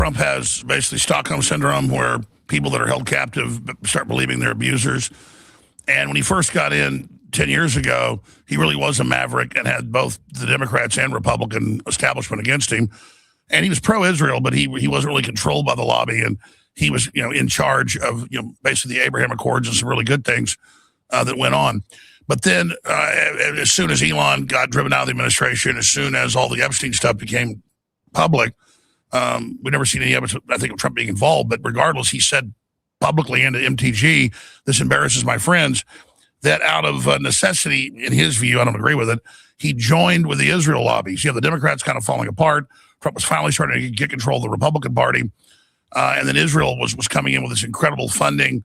Trump has basically Stockholm syndrome, where people that are held captive start believing they're abusers. And when he first got in 10 years ago, he really was a maverick and had both the Democrats and Republican establishment against him. And he was pro-Israel, but he wasn't really controlled by the lobby. And he was, in charge of, basically the Abraham Accords and some really good things that went on. But then as soon as Elon got driven out of the administration, as soon as all the Epstein stuff became public, we've never seen any evidence, I think, of Trump being involved. But regardless, he said publicly into MTG, this embarrasses my friends, that out of necessity, in his view, I don't agree with it, he joined with the Israel lobbies. The Democrats kind of falling apart. Trump was finally starting to get control of the Republican Party. And then Israel was coming in with this incredible funding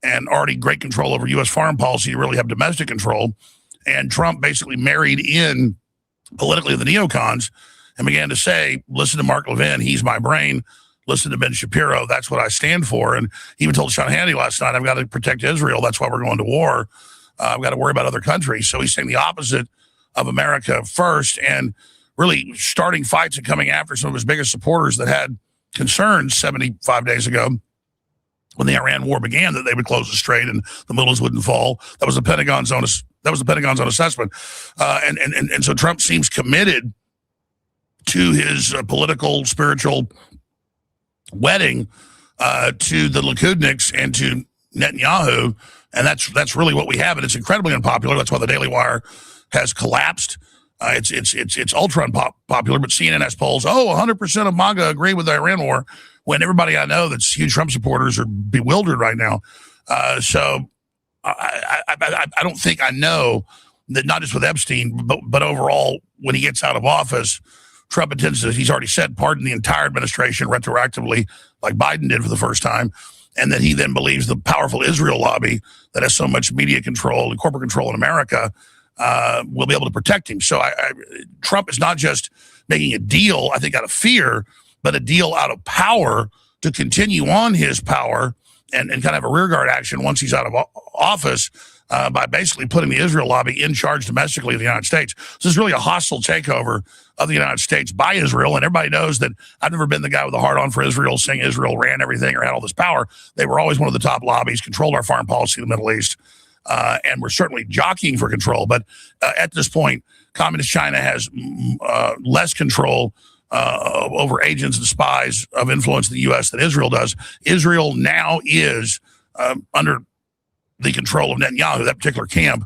and already great control over U.S. foreign policy to really have domestic control. And Trump basically married in politically the neocons and began to say, listen to Mark Levin, he's my brain. Listen to Ben Shapiro, that's what I stand for. And he even told Sean Hannity last night, I've got to protect Israel. That's why we're going to war. I've got to worry about other countries. So he's saying the opposite of America first, and really starting fights and coming after some of his biggest supporters that had concerns 75 days ago when the Iran war began that they would close the strait and the missiles wouldn't fall. That was the Pentagon's own assessment. And so Trump seems committed to his political, spiritual wedding to the Likudniks and to Netanyahu, and that's really what we have, and it's incredibly unpopular. That's why the Daily Wire has collapsed. It's ultra unpopular, but CNN has polls. 100% of MAGA agree with the Iran war, when everybody I know that's huge Trump supporters are bewildered right now. So I don't think I know that, not just with Epstein, but overall, when he gets out of office, Trump intends to, he's already said, pardon the entire administration retroactively, like Biden did for the first time, and that he then believes the powerful Israel lobby that has so much media control and corporate control in America will be able to protect him. So Trump is not just making a deal, I think, out of fear, but a deal out of power to continue on his power and kind of have a rearguard action once he's out of office by basically putting the Israel lobby in charge domestically of the United States. So this is really a hostile takeover of the United States by Israel, and everybody knows that I've never been the guy with a hard-on for Israel, saying Israel ran everything or had all this power. They were always one of the top lobbies, controlled our foreign policy in the Middle East, and we're certainly jockeying for control. But at this point, Communist China has less control over agents and spies of influence in the U.S. than Israel does. Israel now is under the control of Netanyahu, that particular camp,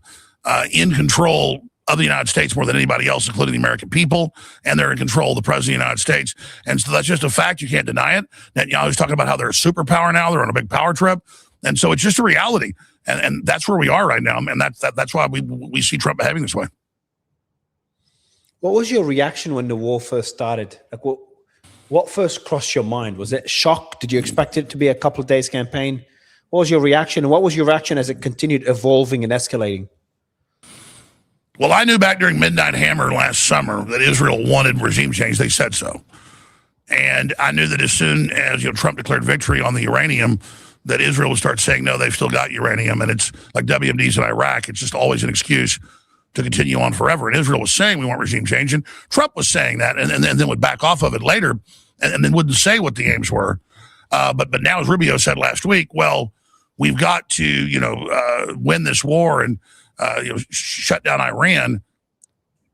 in control of the United States more than anybody else, including the American people, and they're in control of the president of the United States. And so that's just a fact. You can't deny it. Netanyahu's talking about how they're a superpower now. They're on a big power trip. And so it's just a reality. And that's where we are right now. And that's why we see Trump behaving this way. What was your reaction when the war first started? Like, what first crossed your mind? Was it shock? Did you expect it to be a couple of days campaign? What was your reaction? And what was your reaction as it continued evolving and escalating? Well, I knew back during Midnight Hammer last summer that Israel wanted regime change. They said so. And I knew that as soon as Trump declared victory on the uranium, that Israel would start saying, no, they've still got uranium. And it's like WMDs in Iraq. It's just always an excuse to continue on forever. And Israel was saying we want regime change. And Trump was saying that and then would back off of it later and then wouldn't say what the aims were. But now, as Rubio said last week, well, we've got to, win this war and, shut down Iran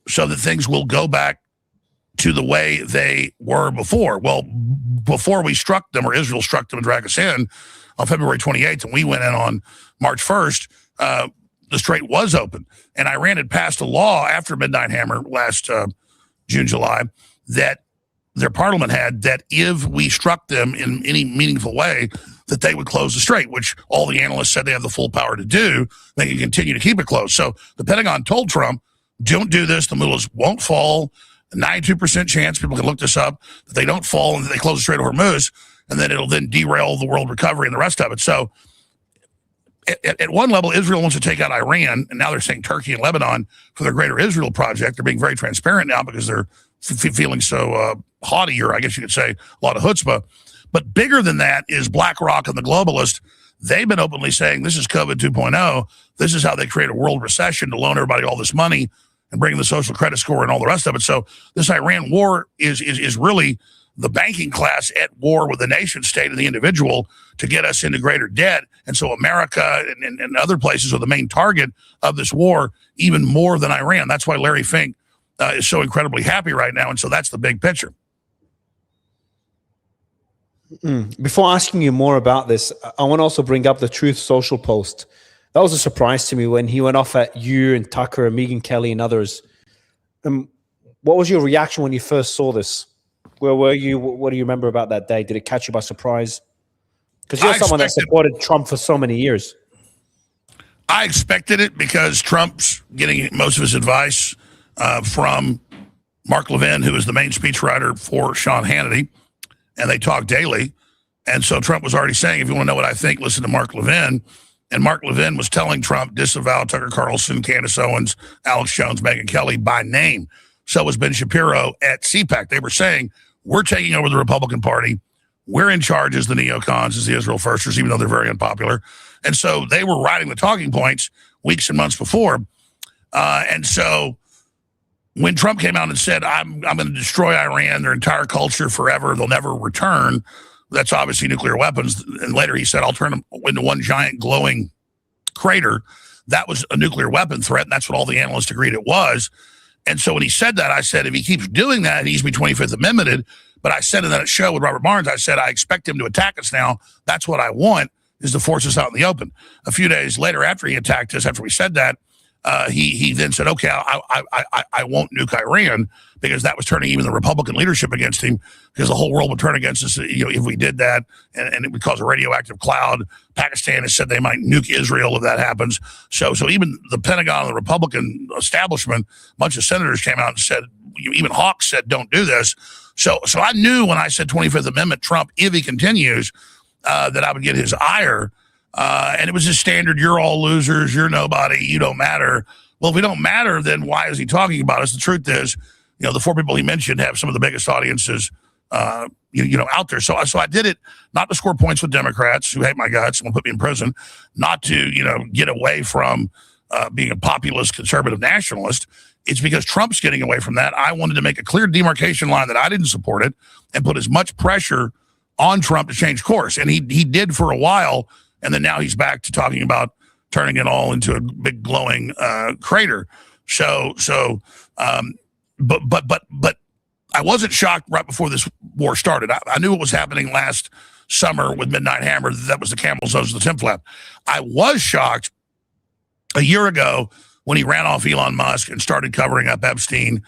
so that things will go back to the way they were before. Well, before we struck them, or Israel struck them and dragged us in on February 28th, and we went in on March 1st, the strait was open. And Iran had passed a law after Midnight Hammer last June, July, that their parliament had, that if we struck them in any meaningful way, that they would close the strait, which all the analysts said they have the full power to do. They can continue to keep it closed. So the Pentagon told Trump, don't do this. The missiles won't fall. 92% chance, people can look this up, that they don't fall and that they close the Strait of Hormuz, and then it'll then derail the world recovery and the rest of it. So at one level, Israel wants to take out Iran, and now they're saying Turkey and Lebanon for their Greater Israel project. They're being very transparent now because they're feeling so haughty, or I guess you could say a lot of chutzpah. But bigger than that is BlackRock and the globalists. They've been openly saying this is COVID 2.0. This is how they create a world recession to loan everybody all this money and bring the social credit score and all the rest of it. So this Iran war is really the banking class at war with the nation state and the individual to get us into greater debt. And so America and other places are the main target of this war, even more than Iran. That's why Larry Fink is so incredibly happy right now. And so that's the big picture. Before asking you more about this, I want to also bring up the Truth Social post. That was a surprise to me when he went off at you and Tucker and Megyn Kelly and others. What was your reaction when you first saw this? Where were you? What do you remember about that day? Did it catch you by surprise? Because you're someone that supported Trump for so many years. I expected it because Trump's getting most of his advice from Mark Levin, who is the main speechwriter for Sean Hannity, and they talk daily. And so Trump was already saying, if you want to know what I think, listen to Mark Levin. And Mark Levin was telling Trump, disavow Tucker Carlson, Candace Owens, Alex Jones, Megyn Kelly by name. So was Ben Shapiro at CPAC. They were saying, we're taking over the Republican Party. We're in charge as the neocons, as the Israel firsters, even though they're very unpopular. And so they were writing the talking points weeks and months before. And so when Trump came out and said, I'm going to destroy Iran, their entire culture forever, they'll never return, that's obviously nuclear weapons. And later he said, I'll turn them into one giant glowing crater. That was a nuclear weapon threat, and that's what all the analysts agreed it was. And so when he said that, I said, if he keeps doing that, he needs to be 25th Amendmented. But I said in that show with Robert Barnes, I said, I expect him to attack us now. That's what I want, is to force us out in the open. A few days later, after he attacked us, after we said that, he then said, okay, I won't nuke Iran, because that was turning even the Republican leadership against him, because the whole world would turn against us, if we did that, and it would cause a radioactive cloud. Pakistan has said they might nuke Israel if that happens. So even the Pentagon and the Republican establishment, a bunch of senators came out and said, even Hawks said, don't do this. So I knew when I said 25th Amendment Trump, if he continues, that I would get his ire. And it was just standard, you're all losers, you're nobody, you don't matter. Well, if we don't matter, then why is he talking about us? The truth is, the four people he mentioned have some of the biggest audiences, out there. So I did it not to score points with Democrats who hate my guts and will put me in prison, not to, get away from being a populist conservative nationalist. It's because Trump's getting away from that. I wanted to make a clear demarcation line that I didn't support it and put as much pressure on Trump to change course. And he did for a while. And then now he's back to talking about turning it all into a big glowing crater. But I wasn't shocked right before this war started. I knew what was happening last summer with Midnight Hammer. That was the camel's nose of the Tim Flap. I was shocked a year ago when he ran off Elon Musk and started covering up Epstein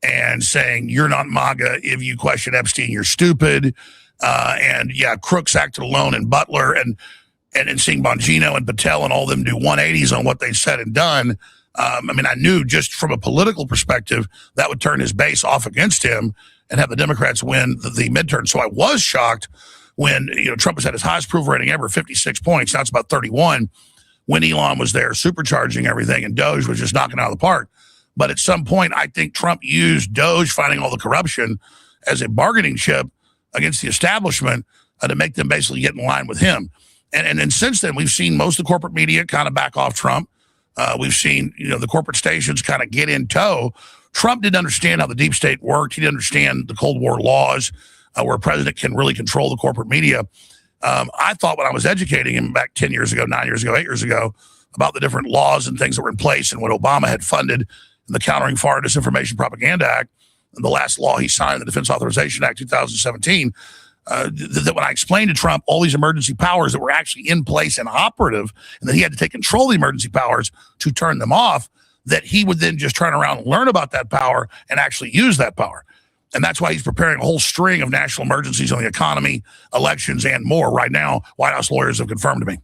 and saying, you're not MAGA. If you question Epstein, you're stupid. Crooks acted alone in Butler, and seeing Bongino and Patel and all of them do 180s on what they said and done. I knew just from a political perspective that would turn his base off against him and have the Democrats win the midterm. So I was shocked when Trump has had his highest approval rating ever, 56 points. Now it's about 31. When Elon was there supercharging everything and Doge was just knocking it out of the park. But at some point, I think Trump used Doge finding all the corruption as a bargaining chip against the establishment to make them basically get in line with him. And since then, we've seen most of the corporate media kind of back off Trump. We've seen, the corporate stations kind of get in tow. Trump didn't understand how the deep state worked. He didn't understand the Cold War laws, where a president can really control the corporate media. I thought when I was educating him back 10 years ago, 9 years ago, 8 years ago, about the different laws and things that were in place and what Obama had funded in the Countering Foreign Disinformation Propaganda Act, and the last law he signed, the Defense Authorization Act 2017, that when I explained to Trump all these emergency powers that were actually in place and operative, and that he had to take control of the emergency powers to turn them off, that he would then just turn around and learn about that power and actually use that power. And that's why he's preparing a whole string of national emergencies on the economy, elections, and more right now. White House lawyers have confirmed to me.